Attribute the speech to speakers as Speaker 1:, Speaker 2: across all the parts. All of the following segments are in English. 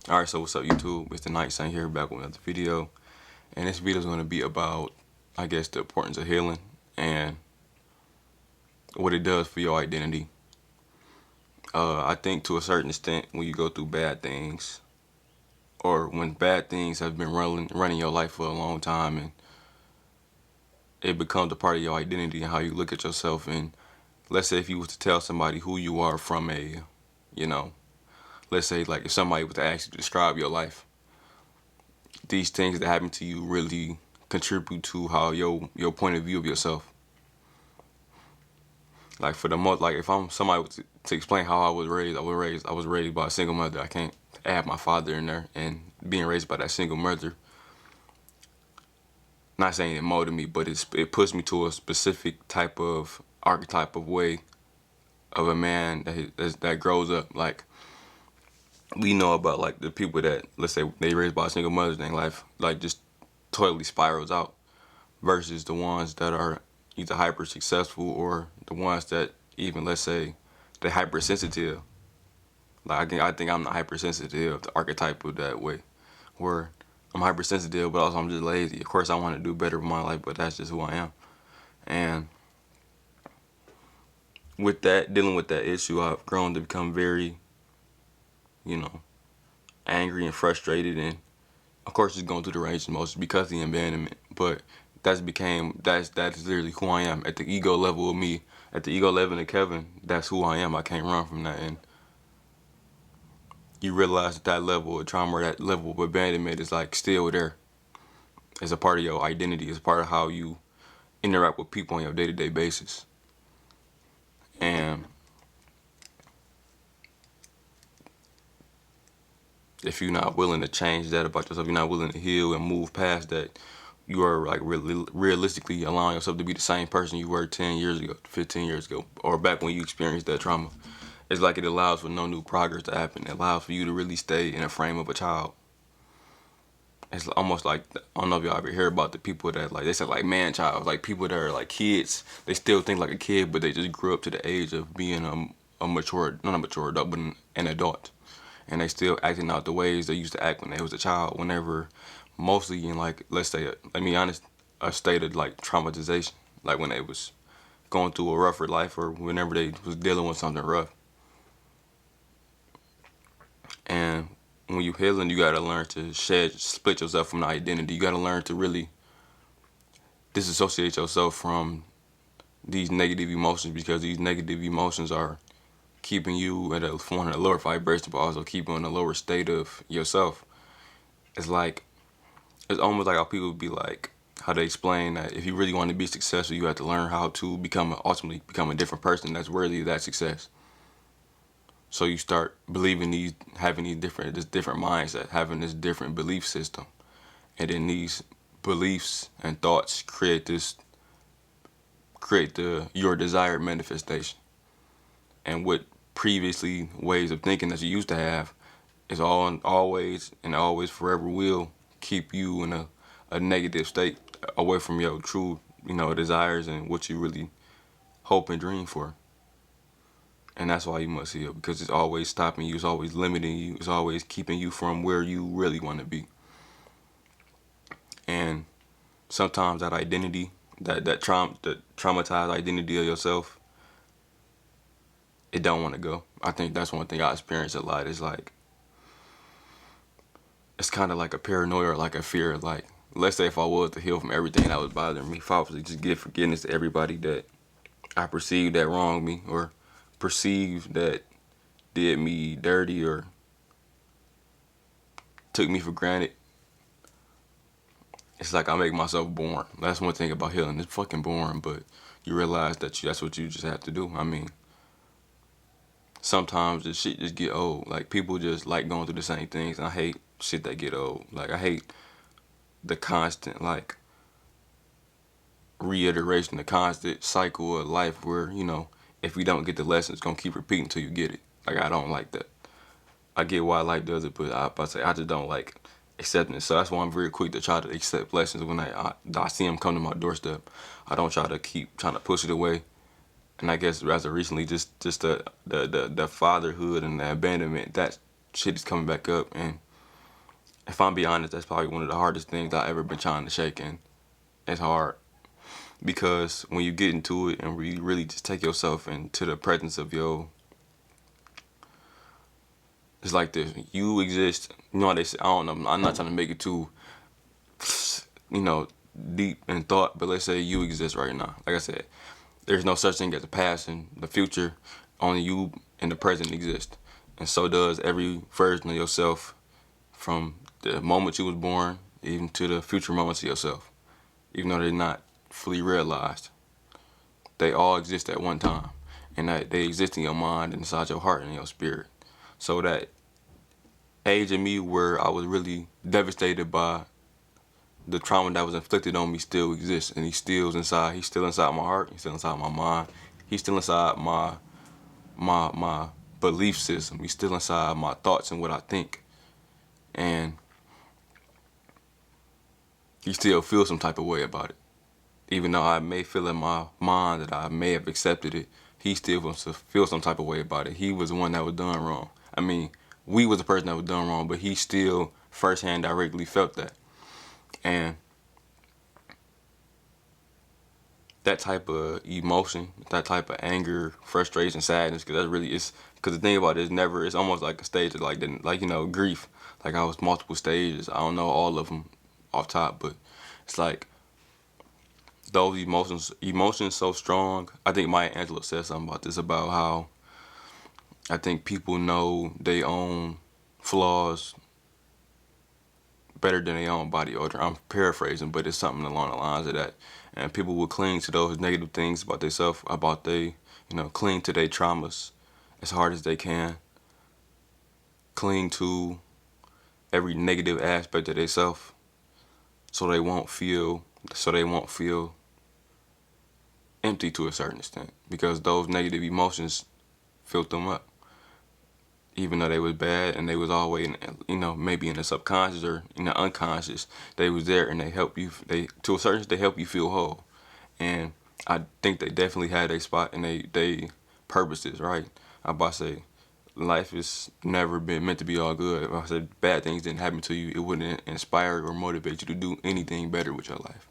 Speaker 1: Alright, so what's up YouTube? It's the Night Saint here, back with another video. And this video is going to be about, I guess, the importance of healing and what it does for your identity. I think to a certain extent, when you go through bad things, or when bad things have been running your life for a long time, and it becomes a part of your identity and how you look at yourself. And let's say if you was to tell somebody who you are from a, you know, let's say like if somebody was to ask you to describe your life, these things that happen to you really contribute to how your point of view of yourself. Like for the most, like if I'm somebody to explain how I was raised by a single mother. I can't add my father in there, and being raised by that single mother, not saying it molded me, but it pushed me to a specific type of archetype of way of a man that grows up. Like we know about like the people that, let's say, they raised by a single mother, their life like just totally spirals out, versus the ones that are either hyper successful or the ones that, even let's say, they're hypersensitive. Like I think I'm the hypersensitive, the archetype of that way, where I'm hypersensitive, but also I'm just lazy. Of course, I want to do better with my life, but that's just who I am. And with that, dealing with that issue, I've grown to become very, you know, angry and frustrated, and of course, just going through the range of emotions because of the abandonment. But that's literally who I am at the ego level of me. At the ego level of Kevin, that's who I am. I can't run from that. And you realize that level of trauma, or that level of abandonment, is like still there. It's a part of your identity. It's a part of how you interact with people on your day-to-day basis. And if you're not willing to change that about yourself, you're not willing to heal and move past that, you are like realistically allowing yourself to be the same person you were 10 years ago, 15 years ago, or back when you experienced that trauma. It's like it allows for no new progress to happen. It allows for you to really stay in a frame of a child. It's almost like, I don't know if y'all ever hear about the people that, like, they say like man child, like people that are like kids. They still think like a kid, but they just grew up to the age of being a mature, not a mature adult, but an adult. And they still acting out the ways they used to act when they was a child, whenever, mostly in like, let's say, let me honest, a state of like traumatization, like when they was going through a rougher life, or whenever they was dealing with something rough. And when you healing, you gotta learn to split yourself from the identity. You gotta learn to really disassociate yourself from these negative emotions, because these negative emotions are keeping you at a lower vibration, but also keeping you in a lower state of yourself. It's like, it's almost like how people be like, how they explain that if you really want to be successful, you have to learn how to ultimately become a different person that's worthy of that success. So you start believing having this different mindset, having this different belief system, and then these beliefs and thoughts create your desired manifestation. And what previously ways of thinking that you used to have is always forever will keep you in a negative state, away from your true, desires and what you really hope and dream for. And that's why you must heal, because it's always stopping you, it's always limiting you, it's always keeping you from where you really want to be. And sometimes that identity, that traumatized identity of yourself, it don't want to go. I think that's one thing I experience a lot. Is like, it's kind of like a paranoia, or like a fear. Like, let's say if I was to heal from everything that was bothering me, if I was to just give forgiveness to everybody that I perceived that wronged me, or perceived that did me dirty, or took me for granted, it's like I make myself boring. That's one thing about healing. It's fucking boring, but you realize that that's what you just have to do. I mean, sometimes this shit just get old. Like, people just like going through the same things, and I hate shit that get old. Like, I hate the constant, like, reiteration, the constant cycle of life where, if you don't get the lesson, it's gonna keep repeating until you get it. Like, I don't like that. I get why life does it, but I just don't like accepting it. So that's why I'm very quick to try to accept lessons when I see them come to my doorstep. I don't try to keep trying to push it away. And I guess as of recently, just the fatherhood and the abandonment, that shit is coming back up. And if I'm being honest, that's probably one of the hardest things I ever been trying to shake, and it's hard because when you get into it and you really just take yourself into the presence of your, it's like this: you exist. You know how they say? I don't know. I'm not trying to make it too, you know, deep in thought, but let's say you exist right now. Like I said, there's no such thing as the past and the future. Only you and the present exist, and so does every version of yourself from the moment you was born even to the future moments of yourself. Even though they're not fully realized, they all exist at one time, and that they exist in your mind, and inside your heart, and your spirit. So that age of me where I was really devastated by the trauma that was inflicted on me still exists, and he's still inside. He's still inside my heart. He's still inside my mind. He's still inside my belief system. He's still inside my thoughts and what I think, and he still feels some type of way about it. Even though I may feel in my mind that I may have accepted it, he still wants to feel some type of way about it. He was the one that was done wrong. I mean, we was the person that was done wrong, but he still firsthand directly felt that. And that type of emotion, that type of anger, frustration, sadness, because that's really, it's, because the thing about it is never, it's almost like a stage of like, you know, grief. Like I was multiple stages. I don't know all of them off top, but it's like those emotions so strong. I think Maya Angelou said something about this, about how I think people know their own flaws better than their own body odor. I'm paraphrasing, but it's something along the lines of that. And people will cling to those negative things about themselves, about they, you know, cling to their traumas as hard as they can. Cling to every negative aspect of themselves, so they won't feel empty to a certain extent, because those negative emotions filled them up. Even though they was bad and they was always, you know, maybe in the subconscious or in the unconscious, they was there and they help you. They, to a certain extent, they help you feel whole. And I think they definitely had a spot, and they purposes, right. I about to say, life has never been meant to be all good. If I said bad things didn't happen to you, it wouldn't inspire or motivate you to do anything better with your life.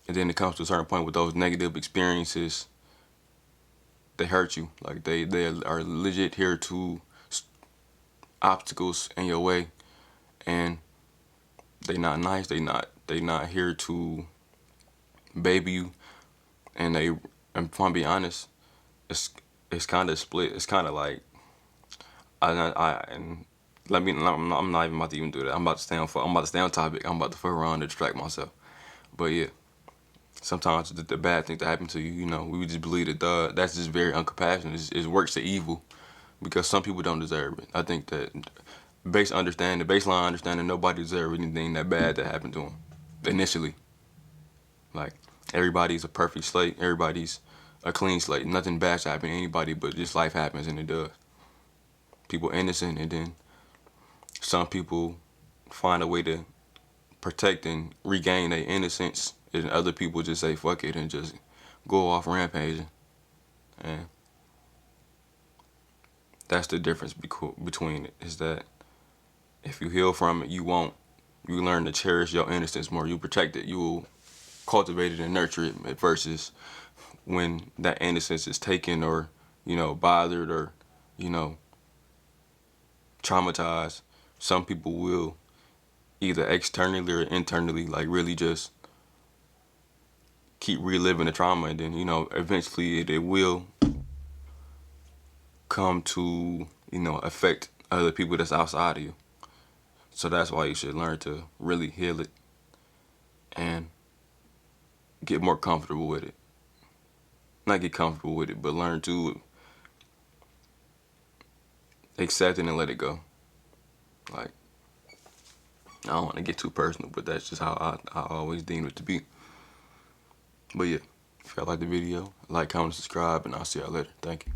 Speaker 1: And then it comes to a certain point with those negative experiences, they hurt you. Like they are legit here to obstacles in your way, and they not nice. They not here to baby you. And they, and if I'm being honest, it's it's kind of split. It's kind of like and let me. I'm not even about to even do that. I'm about to stay on. I'm about to stay on topic. I'm about to fuck around and distract myself. But yeah, sometimes the bad things that happen to you, you know, we just believe that that's just very uncompassionate. It's works of evil, because some people don't deserve it. I think that baseline understanding, nobody deserves anything that bad that happened to them initially. Like, everybody's a perfect slate. Everybody's a clean slate. Nothing bad should happen to anybody, but just life happens, and it does. People innocent, and then some people find a way to protect and regain their innocence, and other people just say fuck it and just go off rampaging. And that's the difference between it, is that if you heal from it, you learn to cherish your innocence more. You protect it. You will cultivate it and nurture it, versus when that innocence is taken, or, you know, bothered, or, you know, traumatized. Some people will either externally or internally, like, really just keep reliving the trauma, and then, you know, eventually it will come to, you know, affect other people that's outside of you. So that's why you should learn to really heal it and get more comfortable with it. Not get comfortable with it, but learn to accept it and let it go. Like, I don't want to get too personal, but that's just how I always deem it to be. But yeah, if y'all like the video, like, comment, subscribe, and I'll see y'all later. Thank you.